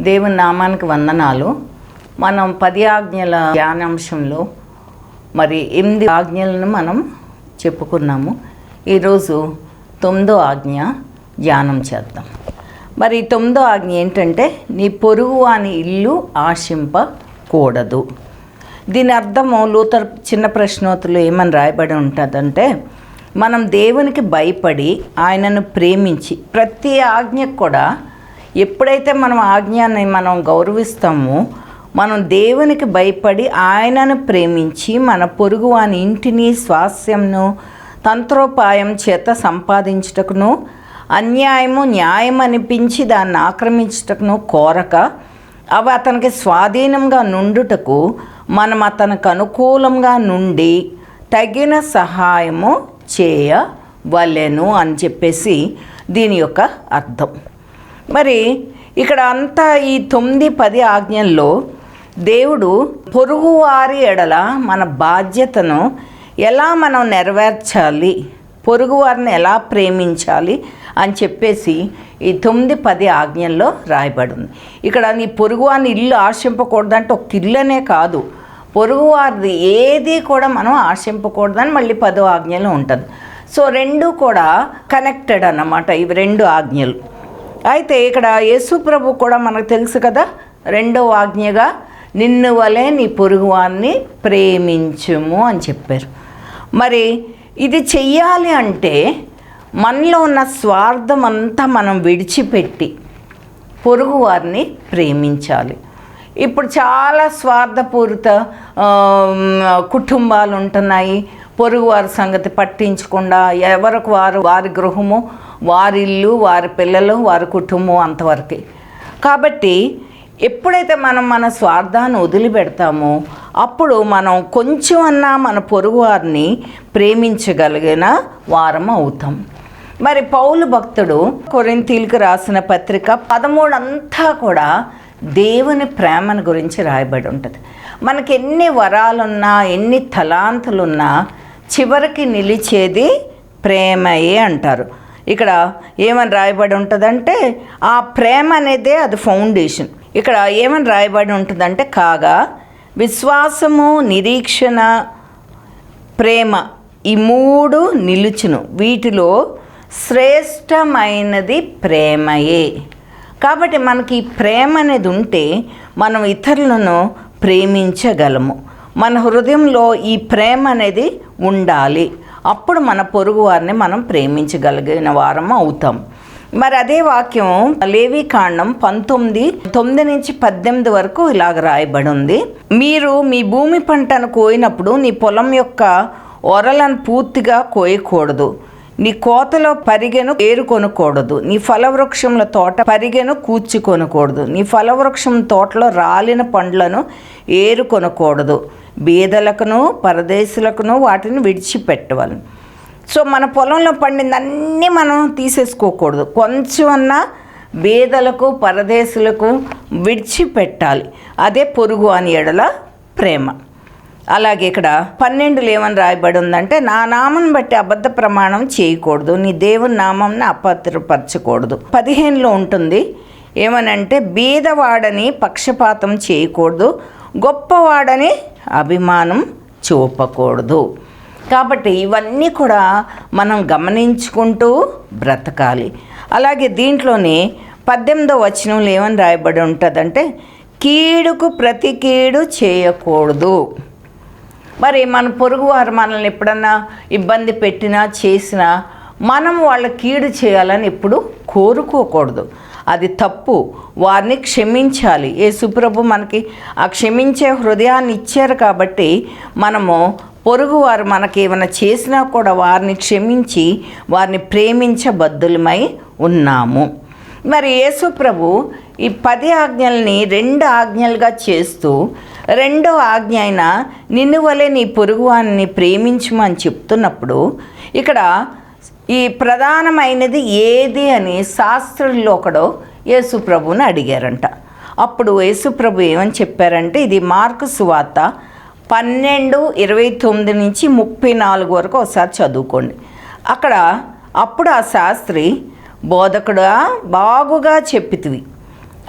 దేవుని నామానికి వందనాలు. మనం 10 ఆజ్ఞల ధ్యానాంశంలో మరి 8 ఆజ్ఞలను మనం చెప్పుకున్నాము. ఈరోజు 9వ ఆజ్ఞ ధ్యానం చేద్దాం. మరి 9వ ఆజ్ఞ ఏంటంటే, నీ పొరుగు వాని ఇల్లు ఆశింపకూడదు. దీని అర్థము లూథర్ చిన్న ప్రశ్నోత్తరాలు ఏమని రాయబడి ఉంటుందంటే, మనం దేవునికి భయపడి ఆయనను ప్రేమించి ప్రతి ఆజ్ఞకు కూడా ఎప్పుడైతే మనం ఆజ్ఞని మనం గౌరవిస్తామో, మనం దేవునికి భయపడి ఆయనను ప్రేమించి మన పొరుగు వాని ఇంటిని స్వాస్యంను తంత్రోపాయం చేత సంపాదించుటకును అన్యాయము న్యాయం అనిపించి దాన్ని ఆక్రమించుటకును కోరక అవి అతనికి స్వాధీనంగా నుండుటకు మనం అతనికి అనుకూలంగా నుండి తగిన సహాయము చేయవలెను అని చెప్పేసి దీని యొక్క అర్థం. మరి ఇక్కడ అంతా ఈ 9-10 ఆజ్ఞల్లో దేవుడు పొరుగువారి ఎడల మన బాధ్యతను ఎలా మనం నెరవేర్చాలి, పొరుగువారిని ఎలా ప్రేమించాలి అని చెప్పేసి ఈ 9-10 ఆజ్ఞల్లో రాయబడి ఉంది. ఇక్కడ నీ పొరుగువారిని ఇల్లు ఆశింపకూడదంటే ఒక ఇల్లనే కాదు, పొరుగువారిది ఏది కూడా మనం ఆశింపకూడదని మళ్ళీ 10వ ఆజ్ఞలో ఉంటుంది. సో రెండు కూడా కనెక్టెడ్ అన్నమాట ఇవి 2 ఆజ్ఞలు. అయితే ఇక్కడ యేసు ప్రభు కూడా మనకు తెలుసు కదా, 2వ ఆజ్ఞగా నిన్ను వలె నీ పొరుగువాన్ని ప్రేమించుము అని చెప్పారు. మరి ఇది చెయ్యాలి అంటే మనలో ఉన్న స్వార్థం అంతా మనం విడిచిపెట్టి పొరుగువారిని ప్రేమించాలి. ఇప్పుడు చాలా స్వార్థపూరిత కుటుంబాలు ఉంటున్నాయి. పొరుగువారి సంగతి పట్టించకుండా ఎవరికి వారి గృహము, వారి ఇల్లు, వారి పిల్లలు, వారి కుటుంబం అంతవరకే. కాబట్టి ఎప్పుడైతే మనం మన స్వార్థాన్ని వదిలిపెడతామో అప్పుడు మనం కొంచెం అన్నా మన పొరుగువారిని ప్రేమించగలిగిన వారం అవుతాం. మరి పౌలు భక్తుడు కొరింథీయులకు రాసిన పత్రిక 13 అంతా కూడా దేవుని ప్రేమను గురించి రాయబడి ఉంటుంది. మనకి ఎన్ని వరాలున్నా ఎన్ని తలాంతులున్నా చివరికి నిలిచేది ప్రేమయే అంటారు. ఇక్కడ ఏమని రాయబడి ఉంటుందంటే, ఆ ప్రేమ అనేదే అది ఫౌండేషన్. ఇక్కడ ఏమని రాయబడి ఉంటుందంటే, కాగా విశ్వాసము, నిరీక్షణ, ప్రేమ ఈ 3 నిలుచును, వీటిలో శ్రేష్టమైనది ప్రేమయే. కాబట్టి మనకి ప్రేమ అనేది ఉంటే మనం ఇతరులను ప్రేమించగలము. మన హృదయంలో ఈ ప్రేమ అనేది ఉండాలి. అప్పుడు మన పొరుగు వారిని మనం ప్రేమించగలిగిన వారం అవుతాం. మరి అదే వాక్యం లేవీకాండం 19:9-18 వరకు ఇలాగ రాయబడి ఉంది. మీరు మీ భూమి పంటను కోయినప్పుడు నీ పొలం యొక్క ఒరలను పూర్తిగా కోయకూడదు, నీ కోతలో పరిగెను ఏరుకొనకూడదు, నీ ఫలవృక్షముల తోట పరిగెను కూర్చుకొనకూడదు, నీ ఫలవృక్షం తోటలో రాలిన పండ్లను ఏరుకొనకూడదు, బీదలకును పరదేశులకును వాటిని విడిచిపెట్టవాలి. సో మన పొలంలో పండిందన్నీ మనం తీసేసుకోకూడదు, కొంచెం అన్నా బీదలకు పరదేశులకు విడిచిపెట్టాలి. అదే పొరుగు అని ఎడల ప్రేమ. అలాగే ఇక్కడ 12 ఏమని రాయబడి ఉందంటే, నా నామం బట్టి అబద్ధ ప్రమాణం చేయకూడదు, నీ దేవుని నామంని అపవిత్రపరచకూడదు. 15లో ఉంటుంది ఏమనంటే, బీదవాడని పక్షపాతం చేయకూడదు, గొప్పవాడని అభిమానం చూపకూడదు. కాబట్టి ఇవన్నీ కూడా మనం గమనించుకుంటూ బ్రతకాలి. అలాగే దీంట్లోనే 18వ వచనంలో ఏమని రాయబడి ఉంటుందంటే, కీడుకు ప్రతి కీడు చేయకూడదు. మరి మన పొరుగువారు మనల్ని ఎప్పుడన్నా ఇబ్బంది పెట్టినా చేసినా మనం వాళ్ళ కీడు చేయాలని ఎప్పుడు కోరుకోకూడదు. అది తప్పు. వారిని క్షమించాలి. యేసుప్రభు మనకి ఆ క్షమించే హృదయాన్ని ఇచ్చారు కాబట్టి మనము పొరుగువారు మనకి ఏమైనా చేసినా కూడా వారిని క్షమించి వారిని ప్రేమించబద్దులమై ఉన్నాము. మరి యేసుప్రభు ఈ 10 ఆజ్ఞల్ని 2 ఆజ్ఞలుగా చేస్తూ 2వ ఆజ్ఞ అయిన నిన్ను వలె నీ పొరుగువాన్ని ప్రేమించమని చెప్తున్నప్పుడు ఇక్కడ ఈ ప్రధానమైనది ఏది అని శాస్త్రుల్లో ఒకడు యేసుప్రభుని అడిగారంట. అప్పుడు యేసుప్రభు ఏమని చెప్పారంటే, ఇది మార్కు సువార్త 12:29-34 వరకు ఒకసారి చదువుకోండి. అప్పుడు ఆ శాస్త్రి, బోధకుడా బాగుగా చెప్పితివి,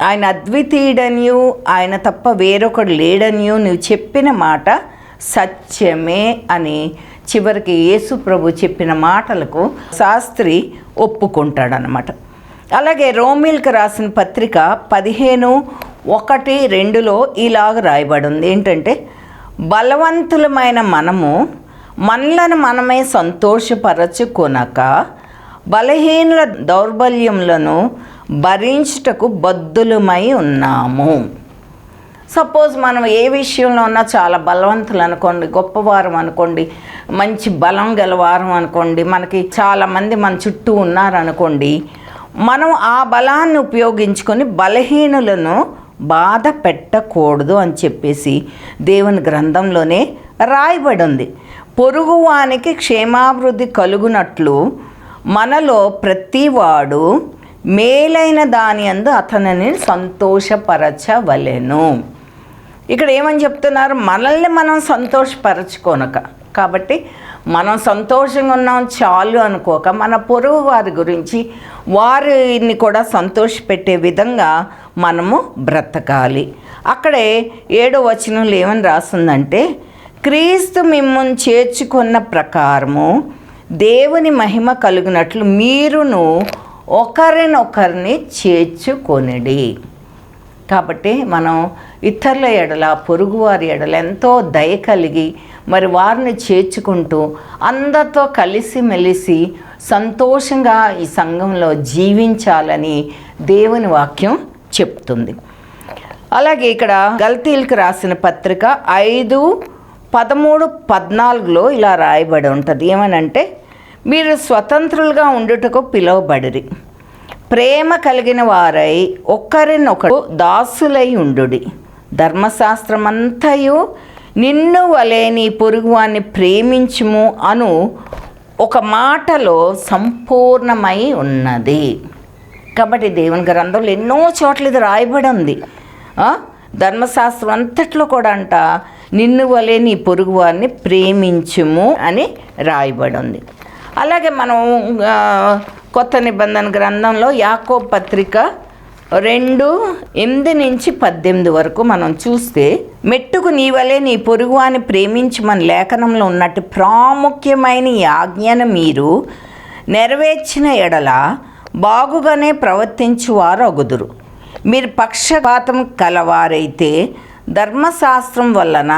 ఆయన అద్వితీయుడనియు ఆయన తప్ప వేరొకడు లేడనియు నువ్వు చెప్పిన మాట సత్యమే అని చివరికి యేసు ప్రభు చెప్పిన మాటలకు శాస్త్రి ఒప్పుకుంటాడనమాట. అలాగే రోమీలకు రాసిన పత్రిక 15:1-2 ఇలాగ రాయబడి ఉంది. ఏంటంటే, బలవంతులమైన మనము మనలను మనమే సంతోషపరచుకొనక బలహీనుల దౌర్బల్యములను భరించుటకు బద్ధులమై ఉన్నాము. సపోజ్ మనం ఏ విషయంలో ఉన్నా చాలా బలవంతులు అనుకోండి, గొప్పవారం అనుకోండి, మంచి బలం గలవారం అనుకోండి, మనకి చాలామంది మన చుట్టూ ఉన్నారనుకోండి, మనం ఆ బలాన్ని ఉపయోగించుకొని బలహీనులను బాధ పెట్టకూడదు అని చెప్పేసి దేవుని గ్రంథంలోనే రాయబడి ఉంది. పొరుగువానికి క్షేమాభివృద్ధి కలుగునట్లు మనలో ప్రతివాడు మేలైన దాని యందు అతనిని సంతోషపరచవలెను. ఇక్కడ ఏమని చెప్తున్నారు? మనల్ని మనం సంతోషపరచుకోనక, కాబట్టి మనం సంతోషంగా ఉన్నాం చాలు అనుకోక, మన పొరుగు వారి గురించి వారిని కూడా సంతోషపెట్టే విధంగా మనము బ్రతకాలి. అక్కడే 7వ వచనంలో ఏమని రాస్తుందంటే, క్రీస్తు మిమ్మును చేర్చుకున్న ప్రకారము దేవుని మహిమ కలుగునట్లు మీరును ఒకరినొకరిని చేర్చుకొనిడి. కాబట్టి మనం ఇతరుల ఎడల, పొరుగువారి ఎడల ఎంతో దయ కలిగి మరి వారిని చేర్చుకుంటూ అందరితో కలిసిమెలిసి సంతోషంగా ఈ సంఘంలో జీవించాలని దేవుని వాక్యం చెప్తుంది. అలాగే ఇక్కడ గల్తీలకు రాసిన పత్రిక 5:13-14 ఇలా రాయబడి ఉంటుంది. ఏమనంటే, మీరు స్వతంత్రులుగా ఉండుటకు పిలువబడిరి, ప్రేమ కలిగిన వారై ఒకరినొకరు దాసులై ఉండుడి. ధర్మశాస్త్రమంతయు నిన్ను వలె నీ పొరుగువాన్ని ప్రేమించుము అను ఒక మాటలో సంపూర్ణమై ఉన్నది. కాబట్టి దేవుని గ్రంథంలో ఎన్నో చోట్ల ఇది రాయబడి ఉంది. ధర్మశాస్త్రం అంతట్లో కూడా అంట నిన్ను వలె నీ పొరుగువాన్ని ప్రేమించుము అని రాయబడి ఉంది. అలాగే మనం కొత్త నిబంధన గ్రంథంలో యాకోబు పత్రిక 2:8-18 వరకు మనం చూస్తే, మెట్టుకు నీ వలె నీ పొరుగువాని ప్రేమించమని లేఖనంలో ఉన్నట్టు ప్రాముఖ్యమైన ఈ ఆజ్ఞను మీరు నెరవేర్చిన ఎడల బాగుగానే ప్రవర్తించువారు అగుదురు. మీరు పక్షపాతం కలవారైతే ధర్మశాస్త్రం వలన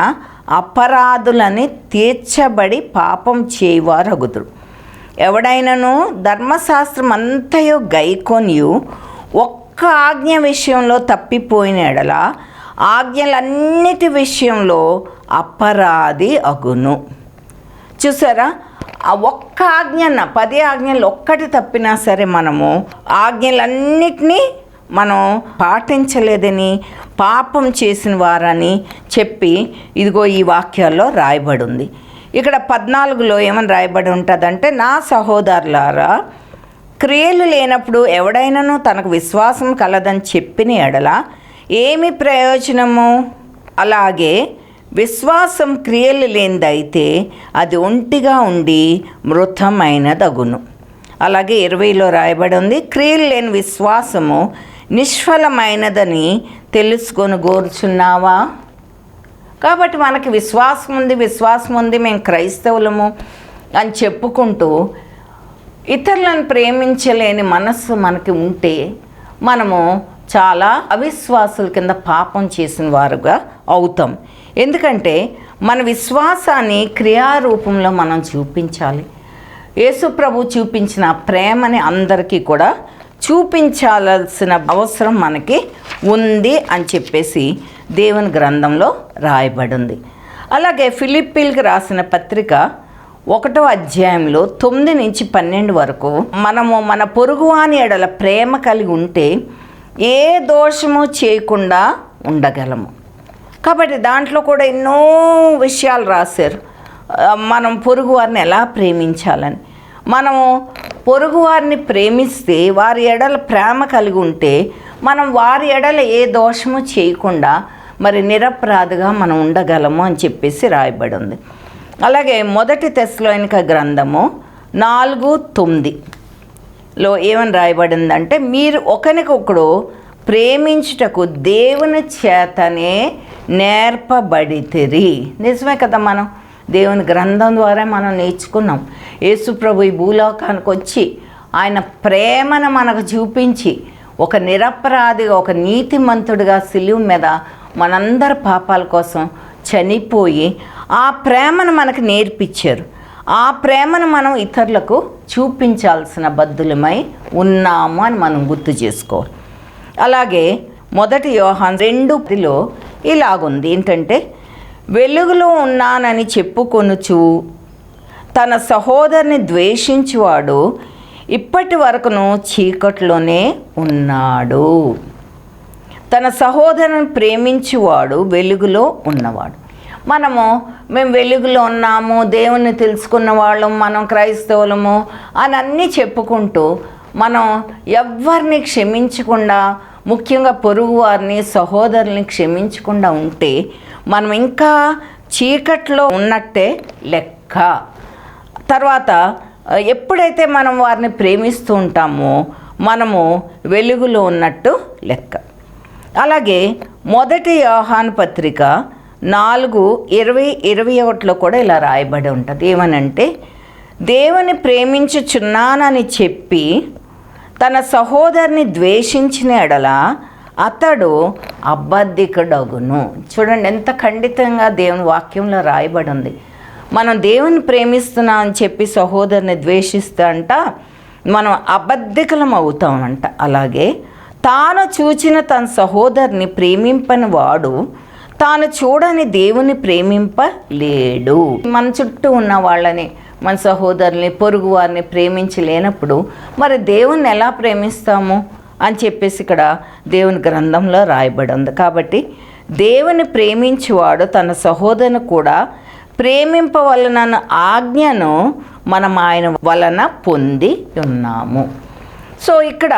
అపరాధులని తీర్చబడి పాపం చేయవారు అగుదురు. ఎవడైనను ధర్మశాస్త్రం అంతయు గైకొనియు ఒక్క ఆజ్ఞ విషయంలో తప్పిపోయిన ఎడల ఆజ్ఞలన్నిటి విషయంలో అపరాధి అగును. చూసారా, ఆ ఒక్క ఆజ్ఞన 10 ఆజ్ఞలు ఒక్కటి తప్పినా సరే మనము ఆజ్ఞలన్నిటినీ మనం పాటించలేదని పాపం చేసిన వారని చెప్పి ఇదిగో ఈ వాక్యాల్లో రాయబడి ఉంది. ఇక్కడ 14లో ఏమని రాయబడి ఉంటుందంటే, నా సహోదరులారా, క్రియలు లేనప్పుడు ఎవడైనాను తనకు విశ్వాసం కలదని చెప్పిన ఎడల ఏమి ప్రయోజనము? అలాగే విశ్వాసం క్రియలు లేనిదైతే అది ఒంటిగా ఉండి మృతమైనదగును. అలాగే 20లో రాయబడి ఉంది, క్రియలు లేని విశ్వాసము నిష్ఫలమైనదని తెలుసుకొని కోరుచున్నావా? కాబట్టి మనకి విశ్వాసం ఉంది, మేము క్రైస్తవులము అని చెప్పుకుంటూ ఇతరులను ప్రేమించలేని మనస్సు మనకి ఉంటే మనము చాలా అవిశ్వాసుల కింద పాపం చేసిన వారుగా అవుతాం. ఎందుకంటే మన విశ్వాసాన్ని క్రియారూపంలో మనం చూపించాలి. యేసు ప్రభు చూపించిన ప్రేమని అందరికీ కూడా చూపించాల్సిన అవసరం మనకి ఉంది అని చెప్పేసి దేవుని గ్రంథంలో రాయబడి ఉంది. అలాగే ఫిలిప్పీలకు రాసిన పత్రిక 1వ అధ్యాయంలో 9-12 వరకు మనము మన పొరుగువాని ఎడల ప్రేమ కలిగి ఉంటే ఏ దోషము చేయకుండా ఉండగలము. కాబట్టి దాంట్లో కూడా ఎన్నో విషయాలు రాశారు. మనం పొరుగువారిని ఎలా ప్రేమించాలని, మనము పొరుగువారిని ప్రేమిస్తే వారి ఎడల ప్రేమ కలిగి ఉంటే మనం వారి ఎడల ఏ దోషము చేయకుండా మరి నిరపరాధిగా మనం ఉండగలము అని చెప్పేసి రాయబడి ఉంది. అలాగే 1 తెస్సలోనిక గ్రంథము 4:9లో ఏమని రాయబడిందంటే, మీరు ఒకరికొకడు ప్రేమించుటకు దేవుని చేతనే నేర్పబడితిరి. నిజమే కదా, మనం దేవుని గ్రంథం ద్వారా మనం నేర్చుకున్నాం. యేసు ప్రభు ఈ భూలోకానికి వచ్చి ఆయన ప్రేమను మనకు చూపించి ఒక నిరపరాధిగా, ఒక నీతిమంతుడిగా సిలువ మీద మనందరి పాపాల కోసం చనిపోయి ఆ ప్రేమను మనకు నేర్పించారు. ఆ ప్రేమను మనం ఇతరులకు చూపించాల్సిన బద్దులమై ఉన్నాము అని మనం గుర్తు చేసుకోవాలి. అలాగే 1 యోహాను 2:10 ఇలాగుంది, ఏంటంటే వెలుగులో ఉన్నానని చెప్పుకొనుచు తన సహోదరుని ద్వేషించువాడు ఇప్పటి వరకును చీకట్లోనే ఉన్నాడు. తన సహోదరుని ప్రేమించువాడు వెలుగులో ఉన్నవాడు. మేము వెలుగులో ఉన్నాము, దేవుణ్ణి తెలుసుకున్న వాళ్ళం, మనం క్రైస్తవులము అని అన్నీ చెప్పుకుంటూ మనం ఎవరిని క్షమించకుండా, ముఖ్యంగా పొరుగు వారిని, సహోదరుల్ని క్షమించకుండా ఉంటే మనం ఇంకా చీకట్లో ఉన్నట్టే లెక్క. తర్వాత ఎప్పుడైతే మనం వారిని ప్రేమిస్తూ ఉంటామో మనము వెలుగులో ఉన్నట్టు లెక్క. అలాగే 1 యోహాను పత్రిక 4:20-21 కూడా ఇలా రాయబడి ఉంటుంది. ఏమనంటే, దేవుని ప్రేమించుచున్నానని చెప్పి తన సహోదరుని ద్వేషించిన ఎడల అతడు అబద్ధికుడగును. చూడండి ఎంత ఖండితంగా దేవుని వాక్యంలో రాయబడి ఉంది. మనం దేవుని ప్రేమిస్తున్నాం అని చెప్పి సహోదరుని ద్వేషిస్తా అంట మనం అబద్ధికులం అవుతామంట. అలాగే తాను చూచిన తన సహోదరుని ప్రేమింపని వాడు తాను చూడని దేవుని ప్రేమింపలేడు. మన చుట్టూ ఉన్న వాళ్ళని, మన సహోదరుని, పొరుగు వారిని ప్రేమించలేనప్పుడు మరి దేవుణ్ణి ఎలా ప్రేమిస్తాము అని చెప్పేసి ఇక్కడ దేవుని గ్రంథంలో రాయబడి ఉంది. కాబట్టి దేవుని ప్రేమించేవాడు తన సహోదరుని కూడా ప్రేమింపవలన ఆజ్ఞను మనం ఆయన వలన పొంది ఉన్నాము. సో ఇక్కడ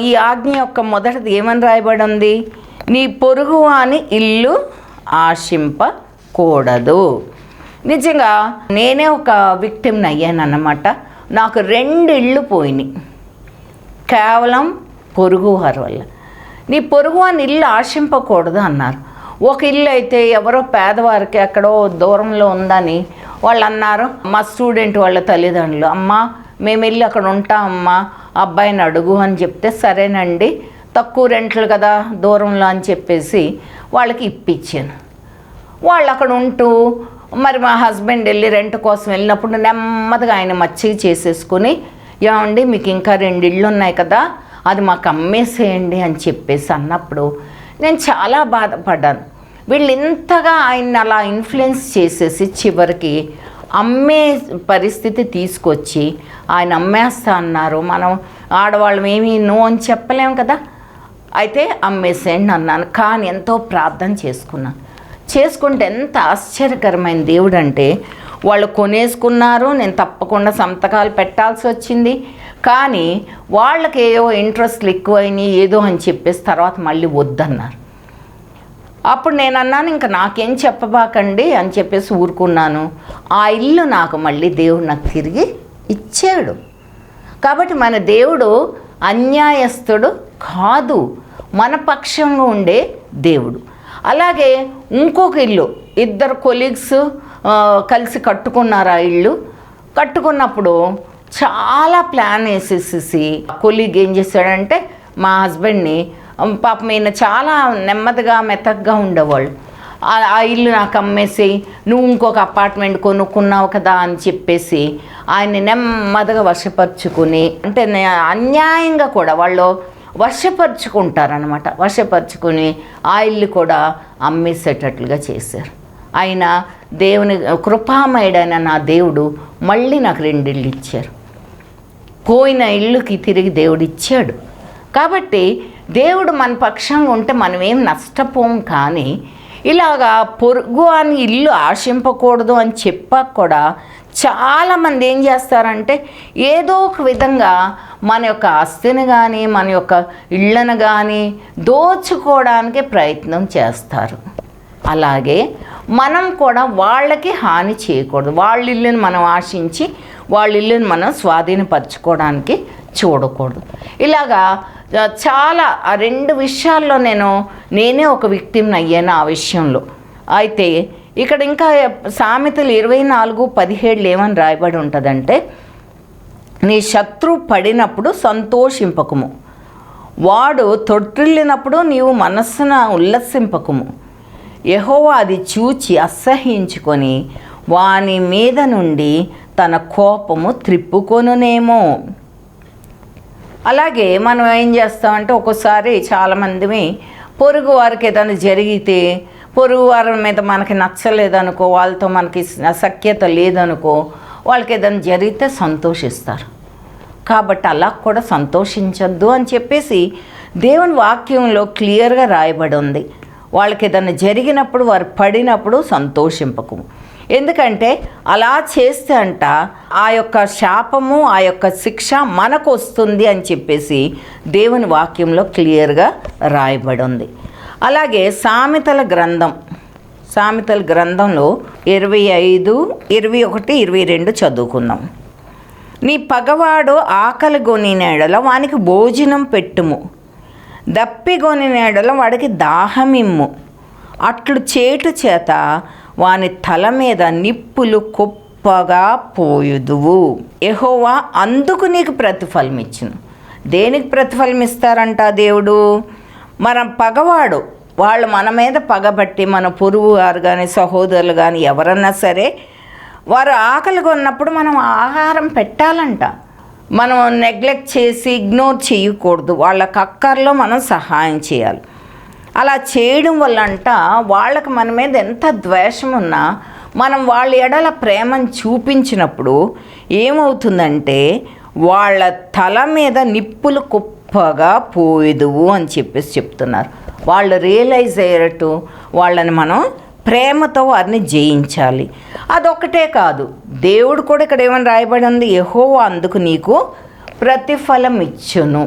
ఈ ఆజ్ఞ యొక్క మొదటిది ఏమని రాయబడి ఉంది? నీ పొరుగు వాని ఇల్లు ఆశింపకూడదు. నిజంగా నేనే ఒక విక్టిమ్ని అయ్యాను అన్నమాట. నాకు 2 ఇళ్ళు పోయినాయి కేవలం పొరుగువారి వల్ల. నీ పొరుగువాని ఇల్లు ఆశింపకూడదు అన్నారు. ఒక ఇల్లు అయితే ఎవరో పేదవారికి ఎక్కడో దూరంలో ఉందని వాళ్ళు అన్నారు. మా స్టూడెంట్ వాళ్ళ తల్లిదండ్రులు, అమ్మ మేము వెళ్ళి అక్కడ ఉంటామమ్మా, అబ్బాయిని అడుగు అని చెప్తే సరేనండి, తక్కువ రెంట్లు కదా దూరంలో అని చెప్పేసి వాళ్ళకి ఇప్పించాను. వాళ్ళు అక్కడ ఉంటూ మరి మా హస్బెండ్ వెళ్ళి రెంట్ కోసం వెళ్ళినప్పుడు నెమ్మదిగా ఆయన మచ్చిక చేసేసుకుని, ఏమండి మీకు ఇంకా 2 ఇళ్ళు ఉన్నాయి కదా, అది మాకు అమ్మేసేయండి అని చెప్పేసి అన్నప్పుడు నేను చాలా బాధపడ్డాను. వీళ్ళు ఇంతగా ఆయన్ని అలా ఇన్ఫ్లుయెన్స్ చేసేసి చివరికి అమ్మే పరిస్థితి తీసుకొచ్చి ఆయన అమ్మేస్తా అన్నారు. మనం ఆడవాళ్ళం ఏమీ నో అని చెప్పలేము కదా. అయితే అమ్మేసేయండి అన్నాను. కానీ ఎంతో ప్రార్థన చేసుకుంటే ఎంత ఆశ్చర్యకరమైన దేవుడు అంటే, వాళ్ళు కొనేసుకున్నారు, నేను తప్పకుండా సంతకాలు పెట్టాల్సి వచ్చింది. కానీ వాళ్ళకి ఏవో ఇంట్రెస్ట్లు ఎక్కువైనాయి ఏదో అని చెప్పేసి తర్వాత మళ్ళీ వద్దన్నారు. అప్పుడు నేను అన్నాను, ఇంకా నాకేం చెప్పబాకండి అని చెప్పేసి ఊరుకున్నాను. ఆ ఇల్లు నాకు మళ్ళీ దేవుడు నాకు తిరిగి ఇచ్చాడు. కాబట్టి మన దేవుడు అన్యాయస్తుడు కాదు, మన పక్షంగా ఉండే దేవుడు. అలాగే ఇంకొక ఇల్లు 2 కొలీగ్స్ కలిసి కట్టుకున్నారు. ఆ ఇల్లు కట్టుకున్నప్పుడు చాలా ప్లాన్ వేసేసి కొలీగ్ ఏం చేశాడంటే, మా హస్బెండ్ని, పాపం ఈయన చాలా నెమ్మదిగా మెత్తగా ఉండేవాళ్ళు, ఆ ఇల్లు నాకు అమ్మేసి నువ్వు ఇంకొక అపార్ట్మెంట్ కొనుక్కున్నావు కదా అని చెప్పేసి ఆయన్ని నెమ్మదిగా వశపరుచుకుని, అంటే అన్యాయంగా కూడా వాళ్ళు వశపరుచుకుంటారనమాట. వశపరుచుకుని ఆ ఇల్లు కూడా అమ్మేసేటట్లుగా చేశారు. ఆయన దేవుని కృపామయుడైన నా దేవుడు మళ్ళీ నాకు 2 ఇళ్ళు ఇచ్చారు. పోయిన ఇల్లుకి తిరిగి దేవుడు ఇచ్చాడు. కాబట్టి దేవుడు మన పక్షంగా ఉంటే మనం ఏం నష్టపోం. కానీ ఇలాగా పొరుగు అని ఇల్లు ఆశింపకూడదు అని చెప్పాక కూడా చాలామంది ఏం చేస్తారంటే ఏదో ఒక విధంగా మన యొక్క ఆస్తిని కానీ మన యొక్క ఇళ్ళను కానీ దోచుకోవడానికి ప్రయత్నం చేస్తారు. అలాగే మనం కూడా వాళ్ళకి హాని చేయకూడదు. వాళ్ళ ఇల్లుని మనం ఆశించి వాళ్ళ ఇల్లుని మనం స్వాధీనపరచుకోవడానికి చూడకూడదు. ఇలాగా చాలా ఆ 2 విషయాల్లో నేనే ఒక విక్టిమ్ని అయ్యాను ఆ విషయంలో. అయితే ఇక్కడ ఇంకా సామెతలు 24:17 ఏమని రాయబడి ఉంటుందంటే, నీ శత్రువు పడినప్పుడు సంతోషింపకము, వాడు తొట్టిల్లినప్పుడు నీవు మనస్సున ఉల్లసింపకము. యెహోవా అది చూచి అసహ్యించుకొని వాని మీద నుండి తన కోపము త్రిప్పుకొనునేమో. అలాగే మనం ఏం చేస్తామంటే, ఒక్కోసారి చాలామంది పొరుగు వారికి ఏదైనా జరిగితే, పొరుగు వారి మీద మనకి నచ్చలేదనుకో, వాళ్ళతో మనకి సఖ్యత లేదనుకో, వాళ్ళకి ఏదైనా జరిగితే సంతోషిస్తారు. కాబట్టి అలా కూడా సంతోషించద్దు అని చెప్పేసి దేవుని వాక్యంలో క్లియర్గా రాయబడి ఉంది. వాళ్ళకి ఏదైనా జరిగినప్పుడు, వారు పడినప్పుడు సంతోషింపకు. ఎందుకంటే అలా చేస్తే ఆ యొక్క శాపము, ఆ యొక్క శిక్ష మనకు వస్తుంది అని చెప్పేసి దేవుని వాక్యంలో క్లియర్గా రాయబడి ఉంది. అలాగే సామెతల గ్రంథంలో 25, 21, 22 చదువుకుందాం. నీ పగవాడు ఆకలి గొనిన ఎడల వానికి భోజనం పెట్టుము, దప్పిగొనిన ఎడల వాడికి దాహమిమ్ము. అట్లు చేటు చేత వాని తల మీద నిప్పులు కుప్పగా పోయుదువు. యెహోవా అందుకు నీకు ప్రతిఫలం ఇచ్చును. దేనికి ప్రతిఫలం ఇస్తారంట దేవుడు? మన పగవాడు, వాళ్ళు మన మీద పగబట్టి, మన పొరుగు వారు కానీ సహోదరులు కానీ ఎవరన్నా సరే, వారు ఆకలిగా ఉన్నప్పుడు మనం ఆహారం పెట్టాలంట. మనం నెగ్లెక్ట్ చేసి ఇగ్నోర్ చేయకూడదు. వాళ్ళకి అక్కర్లో మనం సహాయం చేయాలి. అలా చేయడం వల్ల వాళ్ళకి మన మీద ఎంత ద్వేషం ఉన్నా మనం వాళ్ళ ఎడల ప్రేమను చూపించినప్పుడు ఏమవుతుందంటే, వాళ్ళ తల మీద నిప్పులు కుప్పగా పోయిదువు అని చెప్పేసి చెప్తున్నారు. వాళ్ళు రియలైజ్ అయ్యేటట్టు వాళ్ళని మనం ప్రేమతో వారిని జయించాలి. అదొక్కటే కాదు, దేవుడు కూడా ఇక్కడ ఏమని రాయబడి ఉంది, యెహోవా అందుకు నీకు ప్రతిఫలం ఇచ్చును.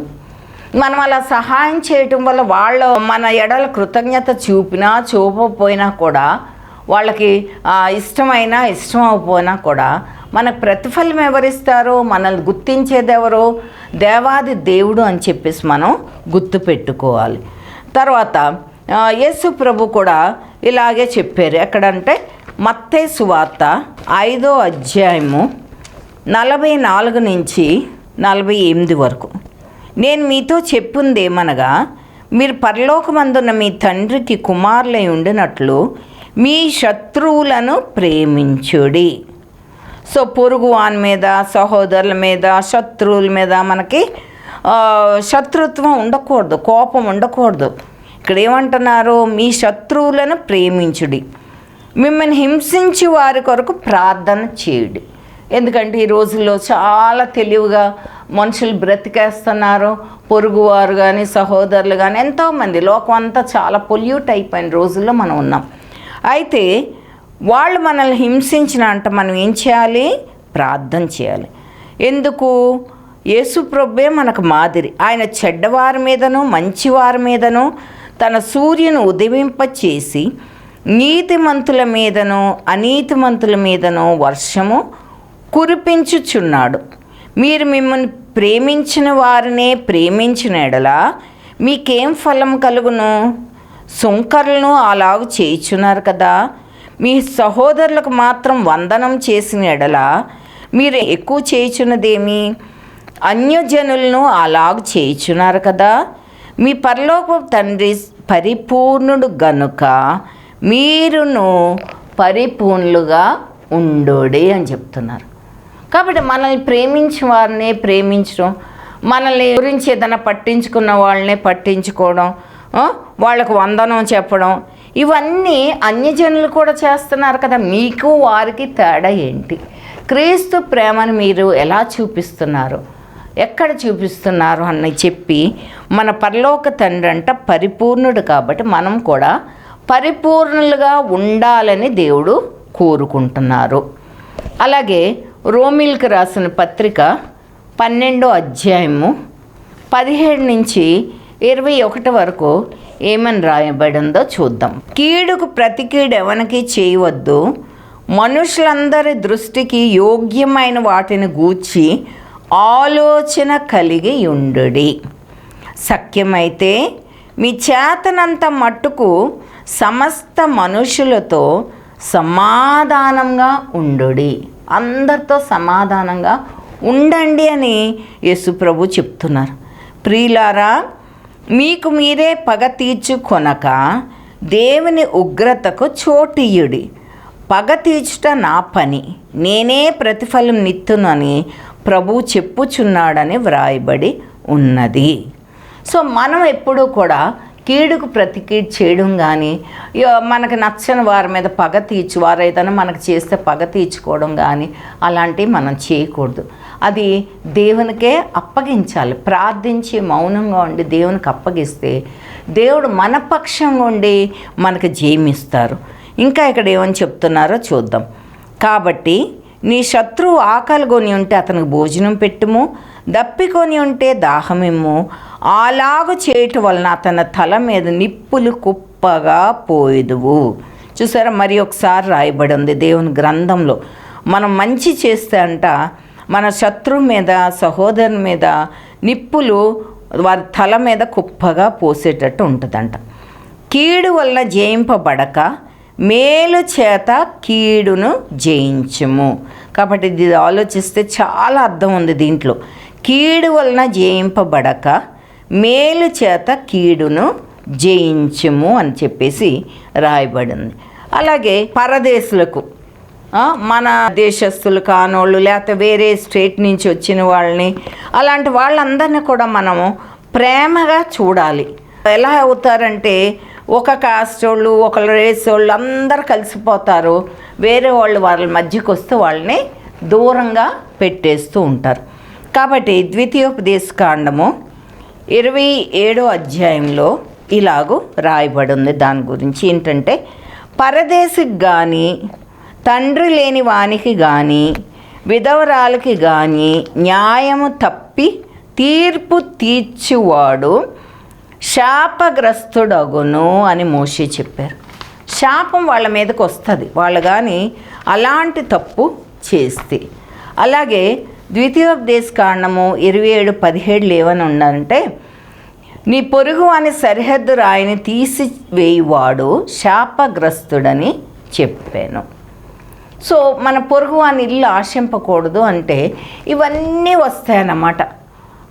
మనం అలా సహాయం చేయటం వల్ల వాళ్ళు మన ఎడల కృతజ్ఞత చూపినా చూపకపోయినా కూడా, వాళ్ళకి ఇష్టమైనా ఇష్టం అవ్వకపోయినా కూడా మనకు ప్రతిఫలం ఎవరిస్తారు? మనల్ని గుర్తించేది ఎవరు? దేవాది దేవుడు అని చెప్పేసి మనం గుర్తుపెట్టుకోవాలి. తర్వాత యేసు ప్రభు కూడా ఇలాగే చెప్పారు. ఎక్కడంటే మత్తయి సువార్త 5వ అధ్యాయము 44 నుంచి 48 వరకు. నేను మీతో చెప్పుందేమనగా, మీరు పరలోకమందున్న మీ తండ్రికి కుమారులై ఉండినట్లు మీ శత్రువులను ప్రేమించుడి. సో పొరుగు వాని మీద, సహోదరుల మీద, శత్రువుల మీద మనకి శత్రుత్వం ఉండకూడదు, కోపం ఉండకూడదు. ఇక్కడ ఏమంటున్నారు? మీ శత్రువులను ప్రేమించుడి, మిమ్మల్ని హింసించి వారి కొరకు ప్రార్థన చేయుడి. ఎందుకంటే ఈ రోజుల్లో చాలా తెలివిగా మనుషులు బ్రతికేస్తున్నారు. పొరుగువారు కానీ సహోదరులు కానీ ఎంతోమంది, లోకం అంతా చాలా పొల్యూట్ అయిపోయిన రోజుల్లో మనం ఉన్నాం. అయితే వాళ్ళు మనల్ని హింసించిన మనం ఏం చేయాలి? ప్రార్థన చేయాలి. ఎందుకు? యేసు ప్రభువే మనకు మాదిరి. ఆయన చెడ్డవారి మీదను మంచివారి మీదను తన సూర్యుని ఉదయింపచేసి నీతిమంతుల మీదను అనీతిమంతుల మీదను వర్షము కురిపించుచున్నాడు. మీరు మిమ్మల్ని ప్రేమించిన వారినే ప్రేమించిన ఎడల మీకేం ఫలం కలుగును? సుంకరులను అలాగు చేయుచున్నారు కదా. మీ సహోదరులకు మాత్రం వందనం చేసిన ఎడల మీరు ఎక్కువ చేయుచున్నదేమి? అన్యజనులను అలాగు చేయుచున్నారు కదా. మీ పరలోకపు తండ్రి పరిపూర్ణుడు గనుక మీరును పరిపూర్ణులుగా ఉండుడి అని చెప్తున్నారు. కాబట్టి మనల్ని ప్రేమించిన వారిని ప్రేమించడం, మనల్ని గురించి ఏదైనా పట్టించుకున్న వాళ్ళని పట్టించుకోవడం, వాళ్ళకు వందనం చెప్పడం, ఇవన్నీ అన్యజనులు కూడా చేస్తున్నారు కదా. మీకు వారికి తేడా ఏంటి? క్రీస్తు ప్రేమను మీరు ఎలా చూపిస్తున్నారు, ఎక్కడ చూపిస్తున్నారు అని చెప్పి, మన పరలోక తండ్రి పరిపూర్ణుడు కాబట్టి మనం కూడా పరిపూర్ణులుగా ఉండాలని దేవుడు కోరుకుంటున్నారు. అలాగే రోమిల్కి రాసిన పత్రిక 12వ అధ్యాయము 17 నుంచి 21 వరకు ఏమని రాయబడిందో చూద్దాం. కీడుకు ప్రతి కీడు ఎవరికి చేయవద్దు, మనుషులందరి దృష్టికి యోగ్యమైన వాటిని గూర్చి ఆలోచన కలిగి ఉండుడి. సఖ్యమైతే మీ చేతనంత మట్టుకు సమస్త మనుషులతో సమాధానంగా ఉండుడి. అందరితో సమాధానంగా ఉండండి అని యేసుప్రభు చెప్తున్నారు. ప్రియులారా, మీకు మీరే పగ తీర్చుకొనక దేవుని ఉగ్రతకు చోటియ్యుడి. పగ తీర్చుట నా పని, నేనే ప్రతిఫలం నిత్తునని ప్రభువు చెప్పుచున్నాడని వ్రాయబడి ఉన్నది. సో మనం ఎప్పుడూ కూడా కీడుకు ప్రతికీడు చేయడం కానీ, మనకు నచ్చని వారి మీద పగ తీర్చు, వారు ఏదైనా మనకు చేస్తే పగ తీర్చుకోవడం కానీ అలాంటివి మనం చేయకూడదు. అది దేవునికే అప్పగించాలి. ప్రార్థించి మౌనంగా ఉండి దేవునికి అప్పగిస్తే దేవుడు మన పక్షంగా ఉండి మనకు జయమిస్తారు. ఇంకా ఇక్కడ ఏమని చెప్తున్నారో చూద్దాం. కాబట్టి నీ శత్రువు ఆకలిగొని ఉంటే అతనికి భోజనం పెట్టుము, దప్పికొని ఉంటే దాహమిమ్ము. అలాగు చేయటం వలన అతని తల మీద నిప్పులు కుప్పగా పోయిదువు. చూసారా, మరి ఒకసారి రాయబడి ఉంది దేవుని గ్రంథంలో. మనం మంచి చేస్తే అంట మన శత్రువు మీద, సహోదరుని మీద నిప్పులు వారి తల మీద కుప్పగా పోసేటట్టు ఉంటుందంట. కీడు వలన జయింపబడక మేలు చేత కీడును జయించుము. కాబట్టి ఇది ఆలోచిస్తే చాలా అర్థం ఉంది దీంట్లో. కీడు వలన జయింపబడక మేలు చేత కీడును జయించుము అని చెప్పేసి రాయబడింది. అలాగే పరదేశులకు, మన దేశస్తులు కానోళ్ళు, లేకపోతే వేరే స్టేట్ నుంచి వచ్చిన వాళ్ళని, అలాంటి వాళ్ళందరినీ కూడా మనము ప్రేమగా చూడాలి. ఎలా అవుతారంటే ఒక కాస్ట్ వాళ్ళు, ఒక రేస్ వాళ్ళు అందరు కలిసిపోతారు. వేరే వాళ్ళు వాళ్ళ మధ్యకు వస్తే వాళ్ళని దూరంగా పెట్టేస్తూ ఉంటారు. కాబట్టి ద్వితీయోపదేశకాండము 27వ అధ్యాయంలో ఇలాగూ రాయబడి ఉంది. దాని గురించి ఏంటంటే, పరదేశికి కానీ, తండ్రి లేని వానికి కానీ, విధవరాలకి కానీ న్యాయము తప్పి తీర్పు తీర్చువాడు శాపగ్రస్తుడగును అని మోషే చెప్పారు. శాపం వాళ్ళ మీదకి వస్తుంది వాళ్ళు కానీ అలాంటి తప్పు చేస్తే. అలాగే ద్వితీయోపదేశకాండము 27:17 ఏమని ఉందంటే, నీ పొరుగు అని సరిహద్దు రాయిని తీసివేయువాడు శాపగ్రస్తుడని చెప్పాను. సో మన పొరుగు అని ఇల్లు ఆశింపకూడదు అంటే ఇవన్నీ వస్తాయన్నమాట.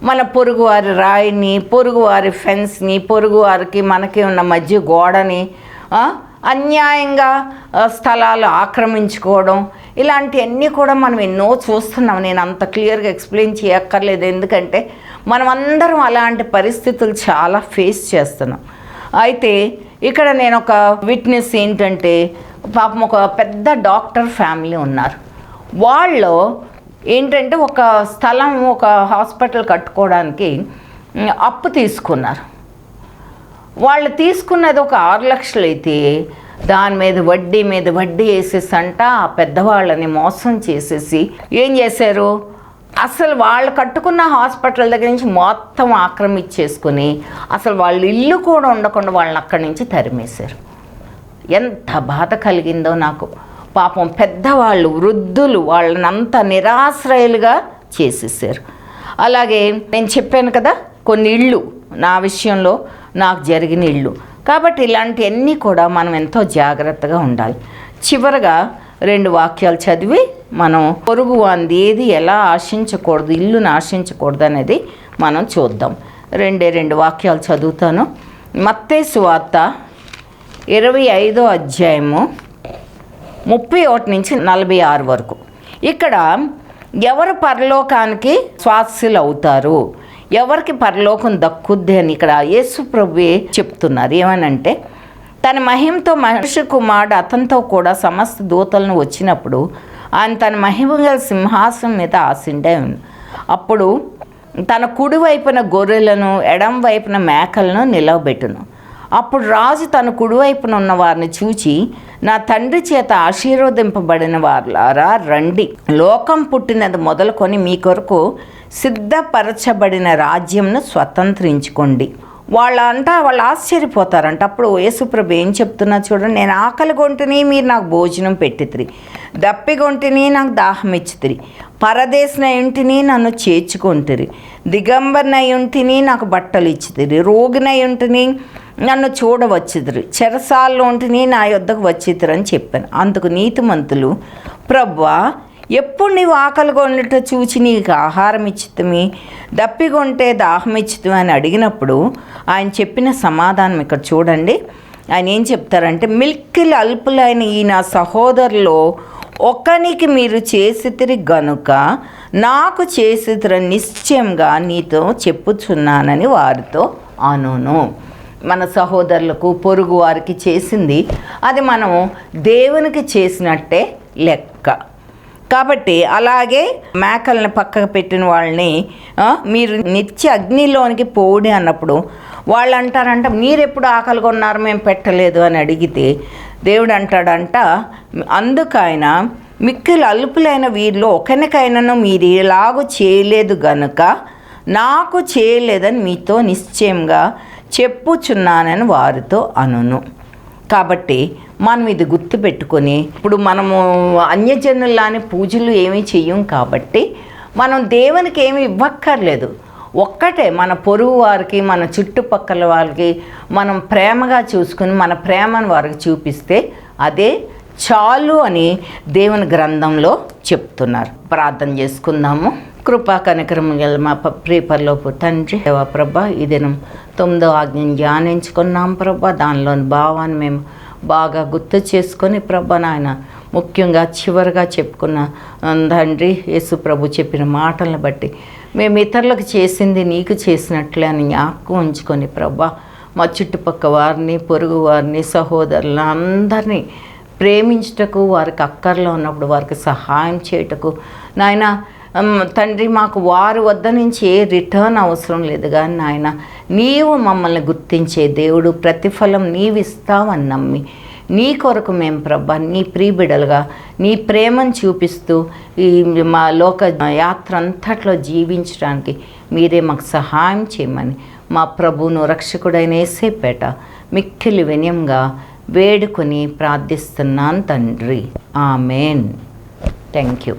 మన పొరుగువారి రాయిని, పొరుగువారి ఫెన్స్ని, పొరుగువారికి మనకి ఉన్న మధ్య గోడని, అన్యాయంగా స్థలాలు ఆక్రమించుకోవడం, ఇలాంటివన్నీ కూడా మనం ఎన్నో చూస్తున్నాం. నేను అంత క్లియర్గా ఎక్స్ప్లెయిన్ చేయక్కర్లేదు, ఎందుకంటే మనం అందరం అలాంటి పరిస్థితులు చాలా ఫేస్ చేస్తున్నాం. అయితే ఇక్కడ నేను ఒక విట్నెస్ ఏంటంటే, పాపం ఒక పెద్ద డాక్టర్ ఫ్యామిలీ ఉన్నారు. వాళ్ళు ఏంటంటే ఒక స్థలం, ఒక హాస్పిటల్ కట్టుకోవడానికి అప్పు తీసుకున్నారు. వాళ్ళు తీసుకున్నది ఒక 6 లక్షలు అయితే దాని మీద వడ్డీ వేసేసి అంట ఆ పెద్దవాళ్ళని మోసం చేసేసి ఏం చేశారు, అసలు వాళ్ళు కట్టుకున్న హాస్పిటల్ దగ్గర నుంచి మొత్తం ఆక్రమించేసుకొని అసలు వాళ్ళ ఇల్లు కూడా ఉండకుండా వాళ్ళని అక్కడి నుంచి తరిమేశారు. ఎంత బాధ కలిగిందో నాకు. పాపం పెద్దవాళ్ళు, వృద్ధులు వాళ్ళని అంత నిరాశ్రయులుగా చేసేసారు. అలాగే నేను చెప్పాను కదా కొన్ని ఇళ్ళు నా విషయంలో నాకు జరిగిన ఇళ్ళు. కాబట్టి ఇలాంటివన్నీ కూడా మనం ఎంతో జాగ్రత్తగా ఉండాలి. చివరగా 2 వాక్యాలు చదివి మనం పొరుగు అంది ఏది ఎలా ఆశించకూడదు, ఇల్లును ఆశించకూడదు అనేది మనం చూద్దాం. 2 వాక్యాలు చదువుతాను. మత్తయి సువార్త 25వ అధ్యాయము 31 నుంచి 46 వరకు. ఇక్కడ ఎవరు పరలోకానికి స్వాస్యులు అవుతారు, ఎవరికి పరలోకం దక్కుద్ది అని ఇక్కడ యేసు ప్రభువే చెప్తున్నారు. ఏమనంటే, తన మహిమతో మనుష్య కుమారుడు అతనితో కూడా సమస్త దూతలను వచ్చినప్పుడు ఆయన తన మహిమ గల సింహాసనం మీద ఆసీనుడై ఉన్నాడు. అప్పుడు తన కుడి వైపున గొర్రెలను, ఎడం వైపున మేకలను నిలవబెట్టును. అప్పుడు రాజు తన కుడివైపున ఉన్న వారిని చూచి, నా తండ్రి చేత ఆశీర్వదింపబడిన వారులారా రండి, లోకం పుట్టినది మొదలుకొని మీ కొరకు సిద్ధపరచబడిన రాజ్యంను స్వతంత్రించుకోండి. వాళ్ళు ఆశ్చర్యపోతారంట. అప్పుడు యేసుప్రభు ఏం చెప్తున్నా చూడండి, నేను ఆకలి గొంటిని మీరు నాకు భోజనం పెట్టితిరి, దప్పిగొంటిని నాకు దాహం ఇచ్చితిరి, పరదేశినై ఉంటిని నన్ను చేర్చుకొంటిరి, దిగంబరనై ఉంటిని నాకు బట్టలు ఇచ్చితిరి, రోగినై ఉంటిని నన్ను చూడవచ్చితిరి, చెరసాల్లో ఉంటిని నా యొద్దకు వచ్చితిరి అని చెప్పాను. అందుకు నీతిమంతులు, ప్రభువా ఎప్పుడు నీవు ఆకలి కొన్నట్టు చూచి నీకు ఆహారం ఇచ్చితమి, దప్పిగొంటే దాహం ఇచ్చితమి అని అడిగినప్పుడు ఆయన చెప్పిన సమాధానం ఇక్కడ చూడండి. ఆయన ఏం చెప్తారంటే, మిల్కిల్ అల్పులైన ఈ నా సహోదరులో ఒకనికి మీరు చేసితిరి గనుక నాకు చేసితిరని నిశ్చయంగా నీతో చెప్పుచున్నానని వారితో అనును. మన సహోదరులకు పొరుగు వారికి చేసింది అది మనం దేవునికి చేసినట్టే లెక్క. కాబట్టి అలాగే మేకల్ని పక్కకు పెట్టిన వాళ్ళని మీరు నిత్య అగ్నిలోనికి పోడి అన్నప్పుడు వాళ్ళు అంటారంట, మీరెప్పుడు ఆకలి కొన్నారు మేము పెట్టలేదు అని అడిగితే దేవుడు అంటాడంట, అందుకైన మిక్కిలి అల్పులైన వీరిలో ఒకరికైనాను మీరు ఇలాగూ చేయలేదు గనుక నాకు చేయలేదని మీతో నిశ్చయంగా చెప్పుచున్నానని వారితో అనును. కాబట్టి మనం ఇది గుర్తుపెట్టుకొని, ఇప్పుడు మనము అన్యజనుల్లానే పూజలు ఏమీ చెయ్యం కాబట్టి మనం దేవునికి ఏమీ ఇవ్వక్కర్లేదు. ఒక్కటే మన పొరుగు వారికి, మన చుట్టుపక్కల వారికి మనం ప్రేమగా చూసుకుని మన ప్రేమను వారికి చూపిస్తే అదే చాలు అని దేవుని గ్రంథంలో చెప్తున్నారు. ప్రార్థన చేసుకుందాము. కృపా కనికరము గల మా ప్రియపరలోపు తండ్రి, దేవా ప్రభా, ఈ దినం 9వ ఆజ్ఞను ధ్యానించుకున్నాం ప్రభా. దానిలోని భావాన్ని మేము బాగా గుర్తు చేసుకొని ప్రభా నాయన, ముఖ్యంగా చివరిగా చెప్పుకున్న తండ్రి యేసు ప్రభు చెప్పిన మాటలను బట్టి మేము ఇతరులకు చేసింది నీకు చేసినట్లే అని జ్ఞాపకం ఉంచుకొని ప్రభా, మా చుట్టుపక్క వారిని, పొరుగు వారిని, సహోదరులను అందరినీ ప్రేమించుటకు, వారికి అక్కర్లో ఉన్నప్పుడు వారికి సహాయం చేయుటకు నాయన తండ్రి, మాకు వారి వద్ద నుంచి ఏ రిటర్న్ అవసరం లేదు కానీ నాయన, నీవు మమ్మల్ని గుర్తించే దేవుడు, ప్రతిఫలం నీవిస్తావని నమ్మి నీ కొరకు మేము ప్రభా నీ ప్రియబిడలుగా నీ ప్రేమను చూపిస్తూ ఈ మా లోక యాత్ర అంతట్లో జీవించడానికి మీరే మాకు సహాయం చేయమని మా ప్రభువును రక్షకుడైన యేసేపేట మిక్కిలి వినయంగా వేడుకొని ప్రార్థిస్తున్నాను తండ్రి. ఆమెన్. Thank you.